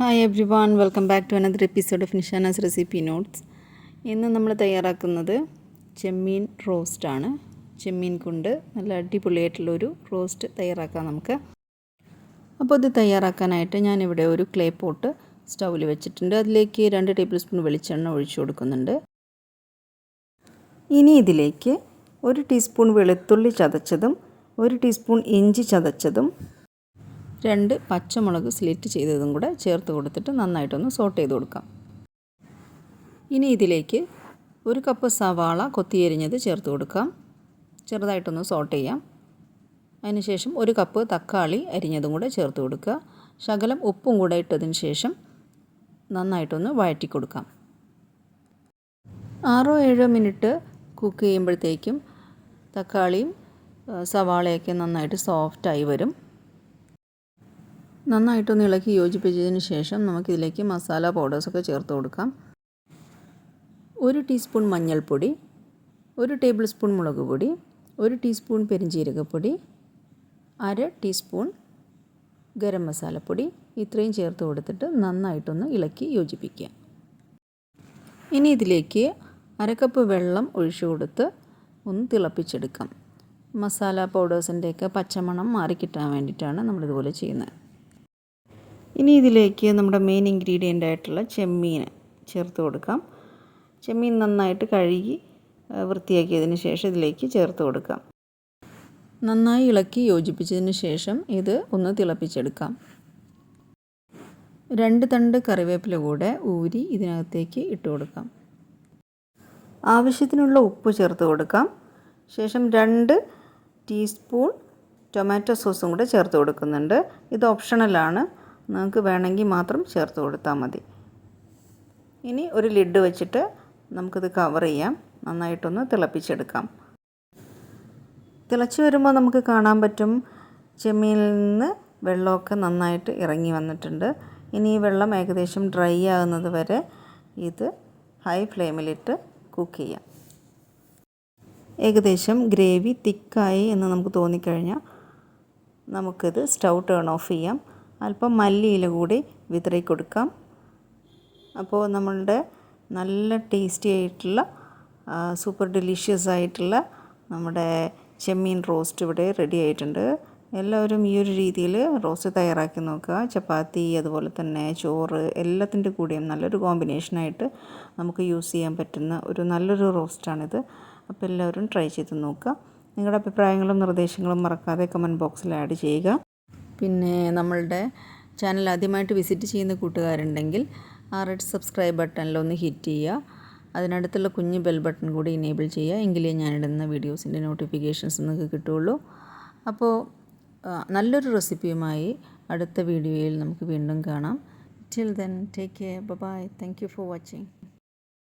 Hi everyone, welcome back to another episode of NISHANA'S recipe notes. ഇന്ന് നമ്മൾ തയ്യാറാക്കുന്നത് ചെമ്മീൻ roast ആണ്. ചെമ്മീൻ കൊണ്ട് നല്ല അടിപൊളിയായിട്ടുള്ളൊരു റോസ്റ്റ് തയ്യാറാക്കാം നമുക്ക്. അപ്പോൾ ഇത് തയ്യാറാക്കാനായിട്ട് ഞാനിവിടെ ഒരു ക്ലേ പോട്ട് സ്റ്റൗവിൽ വെച്ചിട്ടുണ്ട്. അതിലേക്ക് 2 ടേബിൾ സ്പൂൺ വെളിച്ചെണ്ണ ഒഴിച്ചു കൊടുക്കുന്നുണ്ട്. ഇനി ഇതിലേക്ക് 1 ടീസ്പൂൺ വെളുത്തുള്ളി ചതച്ചതും 1 ടീസ്പൂൺ ഇഞ്ചി ചതച്ചതും 2 പച്ചമുളക് സ്ലിറ്റ് ചെയ്തതും കൂടെ ചേർത്ത് കൊടുത്തിട്ട് നന്നായിട്ടൊന്ന് സോട്ട് ചെയ്ത് കൊടുക്കാം. ഇനി ഇതിലേക്ക് 1 കപ്പ് സവാള കൊത്തിയരിഞ്ഞത് ചേർത്ത് കൊടുക്കാം. ചെറുതായിട്ടൊന്ന് സോട്ട് ചെയ്യാം. അതിനുശേഷം 1 കപ്പ് തക്കാളി അരിഞ്ഞതും കൂടെ ചേർത്ത് കൊടുക്കുക. ശകലം ഉപ്പും കൂടെ ഇട്ടതിന് ശേഷം നന്നായിട്ടൊന്ന് വഴറ്റി കൊടുക്കാം. 6-7 മിനിറ്റ് കുക്ക് ചെയ്യുമ്പോഴത്തേക്കും തക്കാളിയും സവാളയൊക്കെ നന്നായിട്ട് സോഫ്റ്റായി വരും. നന്നായിട്ടൊന്ന് ഇളക്കി യോജിപ്പിച്ചതിന് ശേഷം നമുക്കിതിലേക്ക് മസാല പൗഡേഴ്സൊക്കെ ചേർത്ത് കൊടുക്കാം. 1 ടീസ്പൂൺ മഞ്ഞൾപ്പൊടി, 1 ടേബിൾ സ്പൂൺ മുളക് പൊടി, 1 ടീസ്പൂൺ പെരിഞ്ജീരകപ്പൊടി, 1/2 ടീസ്പൂൺ ഗരം മസാലപ്പൊടി, ഇത്രയും ചേർത്ത് കൊടുത്തിട്ട് നന്നായിട്ടൊന്ന് ഇളക്കി യോജിപ്പിക്കുക. ഇനി ഇതിലേക്ക് 1/2 കപ്പ് വെള്ളം ഒഴിച്ചു കൊടുത്ത് ഒന്ന് തിളപ്പിച്ചെടുക്കാം. മസാല പൗഡേഴ്സിൻ്റെയൊക്കെ പച്ചമണം മാറിക്കിട്ടാൻ വേണ്ടിയിട്ടാണ് നമ്മളിതുപോലെ ചെയ്യുന്നത്. ഇനി ഇതിലേക്ക് നമ്മുടെ മെയിൻ ഇൻഗ്രീഡിയൻ്റ് ആയിട്ടുള്ള ചെമ്മീൻ ചേർത്ത് കൊടുക്കാം. ചെമ്മീൻ നന്നായിട്ട് കഴുകി വൃത്തിയാക്കിയതിന് ശേഷം ഇതിലേക്ക് ചേർത്ത് കൊടുക്കാം. നന്നായി ഇളക്കി യോജിപ്പിച്ചതിന് ശേഷം ഇത് ഒന്ന് തിളപ്പിച്ചെടുക്കാം. 2 തണ്ട് കറിവേപ്പില കൂടെ ഊരി ഇതിനകത്തേക്ക് ഇട്ട് കൊടുക്കാം. ആവശ്യത്തിനുള്ള ഉപ്പ് ചേർത്ത് കൊടുക്കാം. ശേഷം 2 ടീസ്പൂൺ ടൊമാറ്റോ സോസും കൂടെ ചേർത്ത് കൊടുക്കുന്നുണ്ട്. ഇത് ഓപ്ഷണലാണ്, നമുക്ക് വേണമെങ്കിൽ മാത്രം ചേർത്ത് കൊടുത്താൽ മതി. ഇനി ഒരു ലിഡ് വെച്ചിട്ട് നമുക്കിത് കവർ ചെയ്യാം. നന്നായിട്ടൊന്ന് തിളപ്പിച്ചെടുക്കാം. തിളച്ച് വരുമ്പോൾ നമുക്ക് കാണാൻ പറ്റും ചെമ്മീനിൽ നിന്ന് വെള്ളമൊക്കെ നന്നായിട്ട് ഇറങ്ങി വന്നിട്ടുണ്ട്. ഇനി ഈ വെള്ളം ഏകദേശം ഡ്രൈ ആകുന്നത് വരെ ഇത് ഹൈ ഫ്ലെയിമിലിട്ട് കുക്ക് ചെയ്യാം. ഏകദേശം ഗ്രേവി തിക്കായി എന്ന് നമുക്ക് തോന്നിക്കഴിഞ്ഞാൽ നമുക്കിത് സ്റ്റൗ ടേൺ ഓഫ് ചെയ്യാം. അല്പം മല്ലിയില കൂടി വിതറി കൊടുക്കാം. അപ്പോൾ നമ്മളുടെ നല്ല ടേസ്റ്റി ആയിട്ടുള്ള സൂപ്പർ ഡെലീഷ്യസ് ആയിട്ടുള്ള നമ്മുടെ ചെമ്മീൻ റോസ്റ്റ് ഇവിടെ റെഡി ആയിട്ടുണ്ട്. എല്ലാവരും ഈ ഒരു രീതിയിൽ റോസ്റ്റ് തയ്യാറാക്കി നോക്കുക. ചപ്പാത്തി അതുപോലെ തന്നെ ചോറ് എല്ലാത്തിൻ്റെ കൂടെയും നല്ലൊരു കോമ്പിനേഷനായിട്ട് നമുക്ക് യൂസ് ചെയ്യാൻ പറ്റുന്ന ഒരു നല്ലൊരു റോസ്റ്റാണിത്. അപ്പോൾ എല്ലാവരും ട്രൈ ചെയ്ത് നോക്കുക. നിങ്ങളുടെ അഭിപ്രായങ്ങളും നിർദ്ദേശങ്ങളും മറക്കാതെ കമൻറ്റ് ബോക്സിൽ ആഡ് ചെയ്യുക. പിന്നെ നമ്മളുടെ ചാനൽ ആദ്യമായിട്ട് വിസിറ്റ് ചെയ്യുന്ന കൂട്ടുകാരുണ്ടെങ്കിൽ ആ റെഡ് സബ്സ്ക്രൈബ് ബട്ടണിലൊന്ന് ഹിറ്റ് ചെയ്യുക. അതിനടുത്തുള്ള കുഞ്ഞ് ബെൽ ബട്ടൺ കൂടി ഇനേബിൾ ചെയ്യുക. എങ്കിലേ ഞാനിടുന്ന വീഡിയോസിൻ്റെ നോട്ടിഫിക്കേഷൻസ് നിങ്ങൾക്ക് കിട്ടുകയുള്ളൂ. അപ്പോൾ നല്ലൊരു റെസിപ്പിയുമായി അടുത്ത വീഡിയോയിൽ നമുക്ക് വീണ്ടും കാണാം. Till then take care, bye. Thank you for watching.